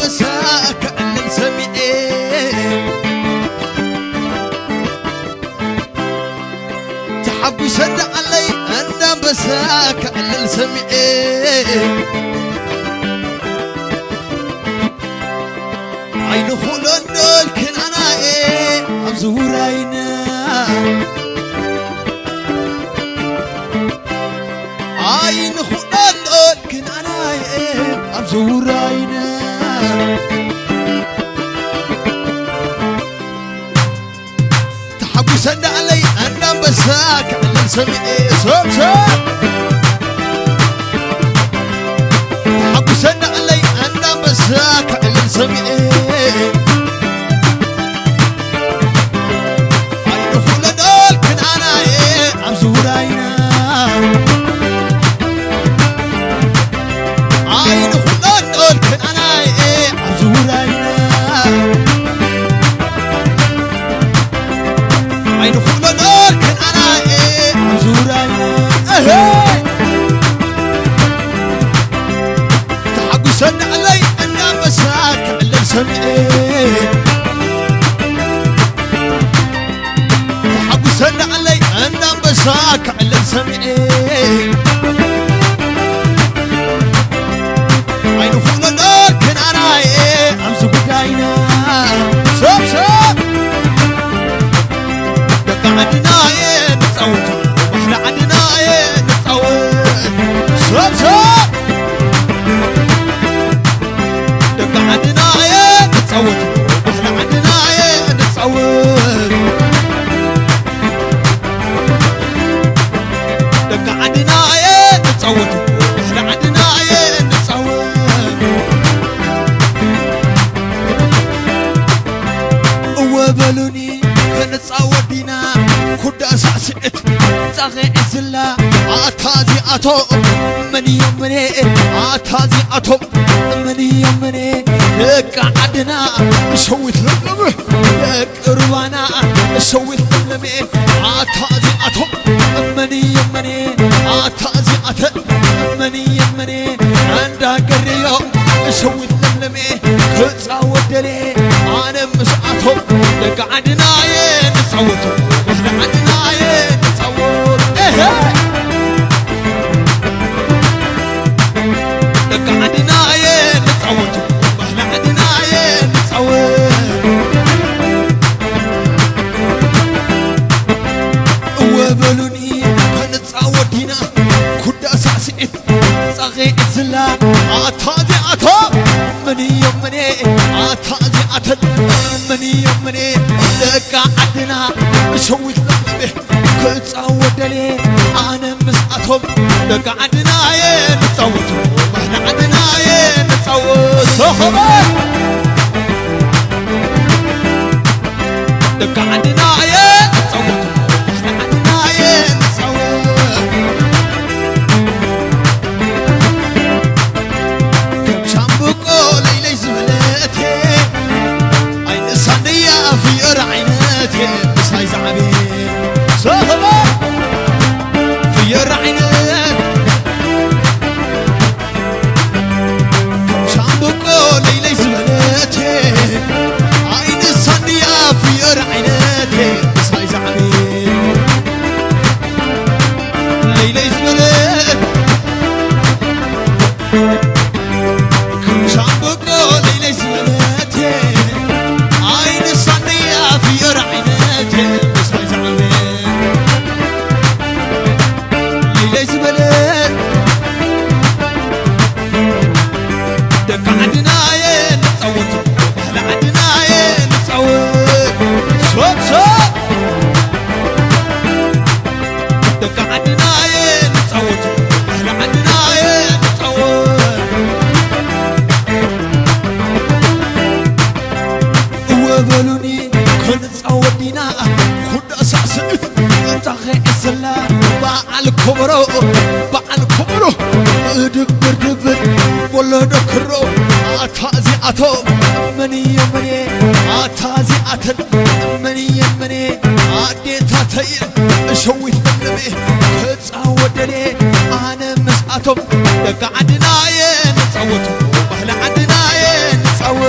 بساك اللي سمعي تحب يصدق علي أنا بساك اللي سمعي عين خلون دول كن أنا أبزور عينا عين خلون دول كن أنا أبزور عينا تحب يصدق علي أنا بساك اللي سمعي سوب سوب تحب يصدق علي أنا بساك اللي سمعي عين خلون دول كن أنا أبزور عينا عين خلون دول كن أنا أبزور عينا عين خلون دول كن أنا أبزور عينا تحب يصدق علي أنا بساك اللي سمعي تحب يصدق علي أنا بساك اللي سمعي عين خلون دول كن أنا أبزور عينا سوب سوب دق عندنا نتصوت واحنا عندنا نتصوت سوب سوب دق عندنا نتصوت واحنا عندنا نتصوت دق عندنا نتصوت واحنا عندنا نتصوت وبلوني كنتصوت دينا كود أساسئت تغي إزلا عتازي أتوب مني يومني عتازي أتوب مني يومني لك عدنا شويت لملمه لك روانا شويت لملمه عتازي أتوب مني يومني عتازي أتوب مني يومني عندها قريو شويت لملمه كتصوت دلي أنا مش أتوب لك عدنا نتصوت واحنا عدنا نتصوت لك عدنا نتصوت واحنا عدنا نتصوت وبلوني كنتصوت دينا كود أساسئت صغي إزلا عتازي أتوب مني يومني عتازي أتوب مني يومني لك عدنا شويت لملمه كتصوت دلي أنا مسأتهم لك عدنا نتصوت واحنا عدنا نتصوت صخبة لك عدنا نتصوت واحنا عدنا نتصوت كم شامبوكو ليلي زملتي عين الصندية في رعينتي بس هاي زعبي صخبة في رعينتي شامبوكو ليلي زملتي عين الصندية في رعينتي بس هاي زعبي ليلي زملتي شامبوكو ليلي زملتي عين الصندية في رعينتي بس هاي زعبي ليلي زملتي دق عندنا نتصوت واحنا عندنا نتصوت صوت صوت دق عندنا نتصوت واحنا عندنا نتصوت وبلوني كنتصوت دينا كود أساسئت تغي إزلا بعل كبرو دبر دبر ولا دكرو عتازي أتوب مني يومني عتازي أتن مني يومني عديتا تير شويت لملمه كتصوت دلي أنا مسأتهم لك عدنا نتصوت واحنا عدنا نتصوت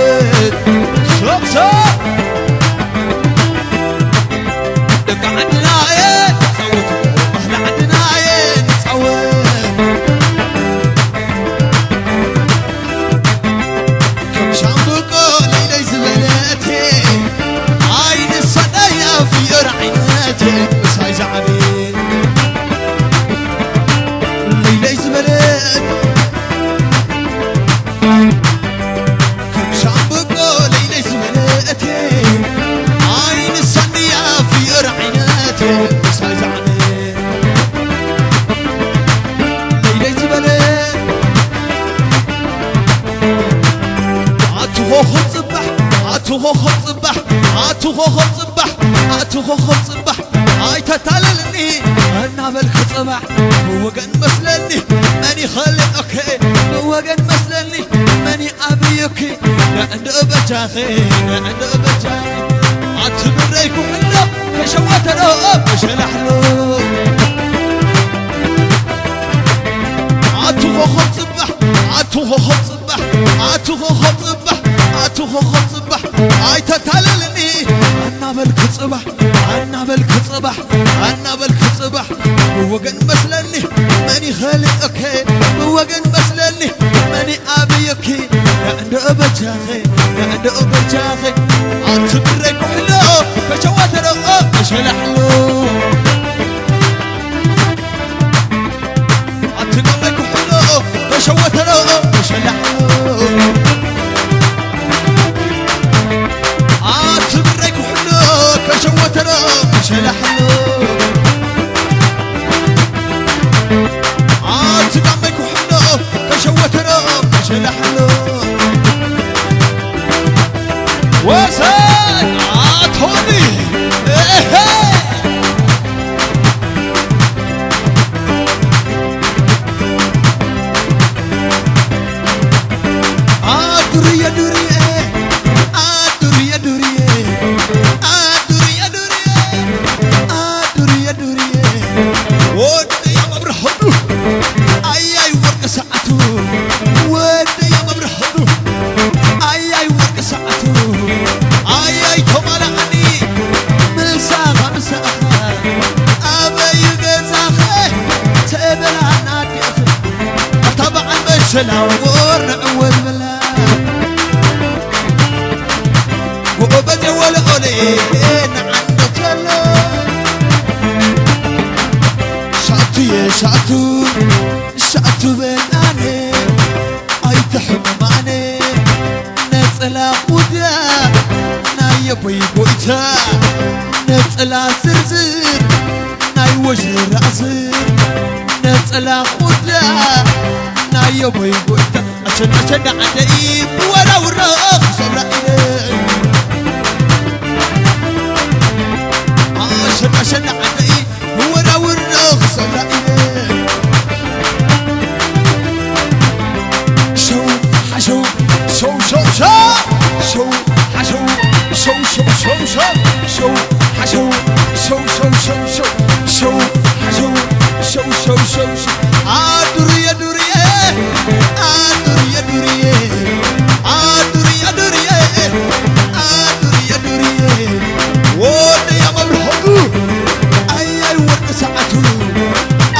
خصبح عاتو خصبح عاتو خصبح هاي تتعللني أنا بالخصبح وقن مسلني ماني خلقك وقن مسلني ماني أبيك نعند بجاخي نعند بجاخي عتبريك وحلو كشوات له مش نحلو عاتو خصبح عاتو خصبح عاتو خصبح عاتو خصبح هاي تتعللني أنا بالخصبح أنا بالخصبح أنا بالخصبح وقن مسلني ماني خالقك وقن مسلني ماني أبيك نعند بجاخي نعند بجاخي عتبريك وحلو كشوات له مش نحلو عتبريك وحلو كشوات له مش نحلو عتبريك وحلو كشوات له مش نحلو عتبريك وحلو كشوات له مش نحلو وسان عطوني دوريا دوريا دوريا دوريا دوريا دوريا دوريا دوريا ودي يا مبرحدو اي ورق ساعته ودي يا مبرحدو اي ورق ساعته اي كمال عني مساخ مساخ ابي غزاخ تبلا نادف طبعا مشلا ورنعول بلا وبدي ولا قولين عنده تلا شعتي شعتو شعتو بناني اي تحب معني نطلع قدا ناي بوي بويتا نطلع زرزر ناي وجه راسر نطلع قدا ناي بوي بويتا عشان عدي ولا وراخ صبرا عشان عدي ولا وراخ صبرا شو حشو شو شو شو شو حشو شو شو شو شو شو حشو شو شو شو شو شو حشو شو شو شو شو دوريا دوريا دوريا دوريا دوريا دوريا دوريا دوريا ودي يا مبرحدو اي ورد ساعته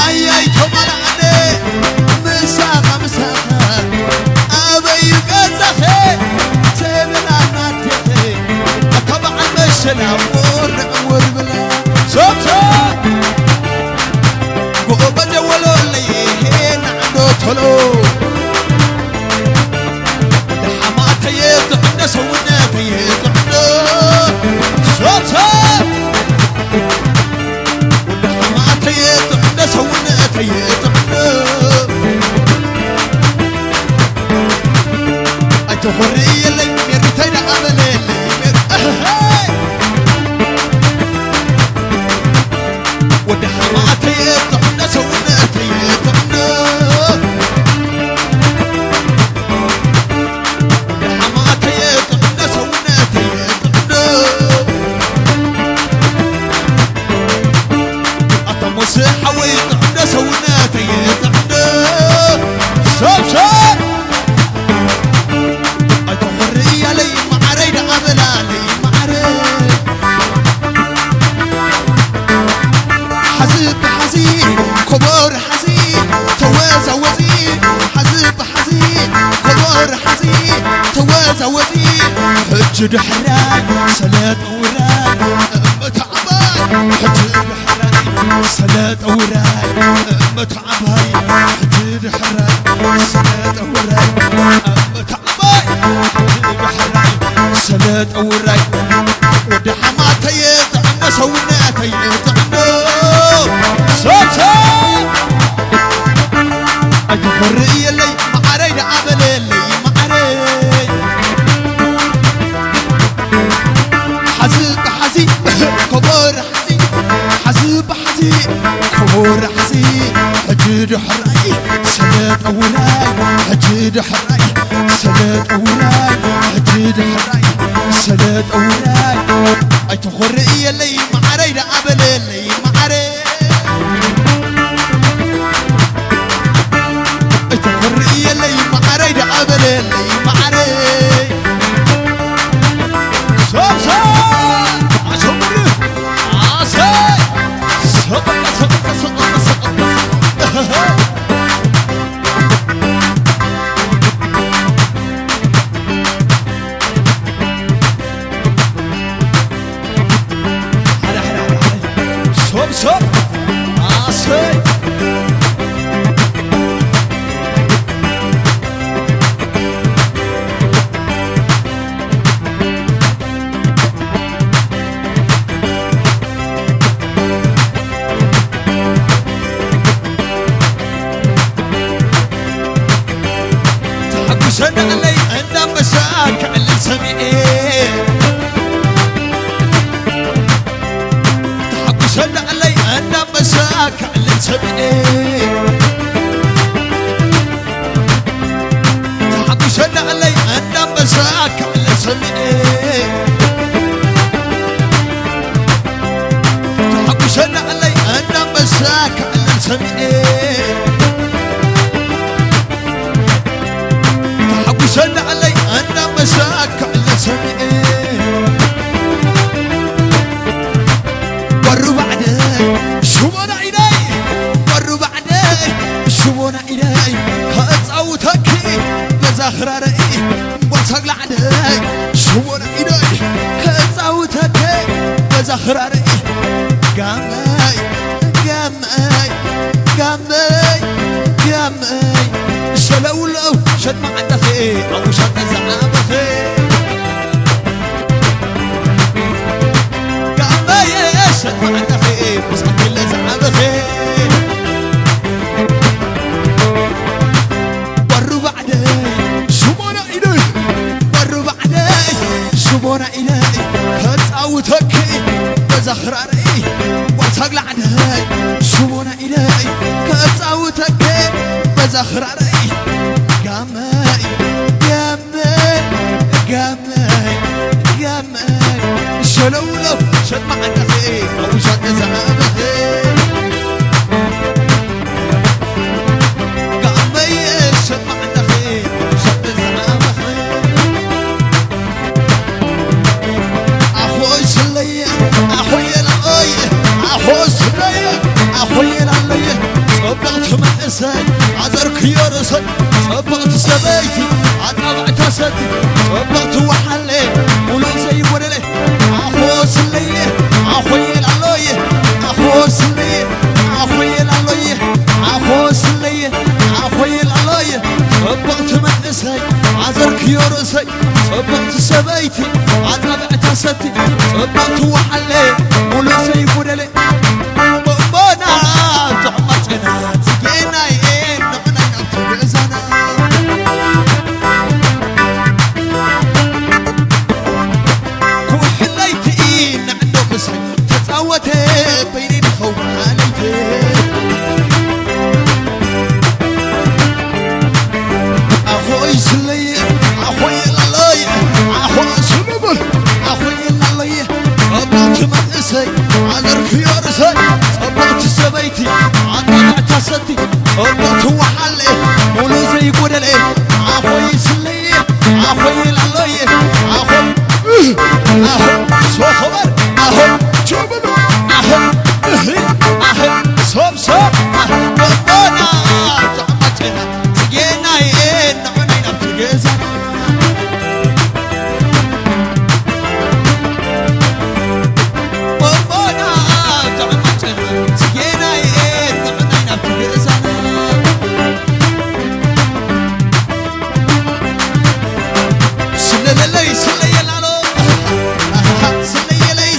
اي كمال عليه مساخة مساخة ابي غزاخي تبلا ناتيخي طبعا مشنا ور بلا صوتا قوبة ولو اللي نعدو تلو لحمات يطعنا سونا يطعنا صوتا لحمات يطعنا سونا يطعنا أتخري اللي مرتين عملي ودحمات يطعنا سونا يطعنا ودحمات يطعنا سونا يطعنا أطمس حويط عنا سونا يطعنا صوب صوب أتخري لي معرين عملا لي معرين حزب حزين كبار حزين توازى وزين حزب حزين كبار حزين توازى وزين حج دحران صلاة أوران أمة عباي حج دحران صلاة أوران أمة عباي حج دحران صلاة أوران أمة عباي حج دحران صلاة أوران ودحمات يطعنا سونا يطعنا صوتا أجبري اللي معرين عمل اللي معرين حجد حراي سلات أوراي حجد حراي سلات أوراي حجد حراي سلات أوراي أي تخري اللي معري لعبل اللي معري أي تخري اللي معري لعبل اللي معري صوب صوب عشمر عسى صوب صوب عسى تحبسن علي عند مساك على السميع تحبسن علي عند مساك على السميع تحبسن علي عند مساك على السميع تحبسن علي عند مساك على السميع تحبسن علي عند مساك على السميع وروا بعدي شوفونا إلي وروا بعدي شوفونا إلي كأتصوتك بزخراري وصق لعدي شوفونا إلي كأتصوتك بزخراري قامي قامي قامي قامي شلولو شد ما عندك أو شد زعابك شد ما عندك بس كل زعابك وروا بعدي شوفونا إلي وروا بعدي شوفونا إلي كتصوتك بزخراري وصق لعدي شوفونا إلي كتصوتك بزخراري قامي قامي قامي قامي شلولو شد ما عندك أو شد زعابك قامي شد ما عندك أو شد زعابك أخوي سلية أخوي لأي أخوي سلية أخوي لأي صبغت من إسان عذرك يا رسل صبغت سبيتي عطبعت سدي صبغت وحلي ولو زي ولي أخو سلية أخوي العلوية أخو سلية أخوي العلوية أخو سلية أخوي العلوية صبغت من إسان عذرك يا رسل صبغت سبيتي عطبعت سدي صبغت وحلي ولو زي ولي بابانا طعمتنا تجينا نحن نبتغزنا كوحليتي نعنو مسك تتصوتي بيني نخوف حاليتي أخوي سلية أخوي للاية أخوي سلبة أخوي للاية صبغت مقسي عذرك يا رسي صبغت سبيتي عطبعت سدي صبغت وحلي ولو زي ولي أخوي سلية أخوي للاية أخوي شو خبر أخوي شوفنا أخوي صوب صوب بابانا طعمتنا تجينا نحن نبتغزنا بابانا طعمتنا تجينا نحن نبتغزنا سلي لي سلي العلو سلي لي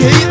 Hey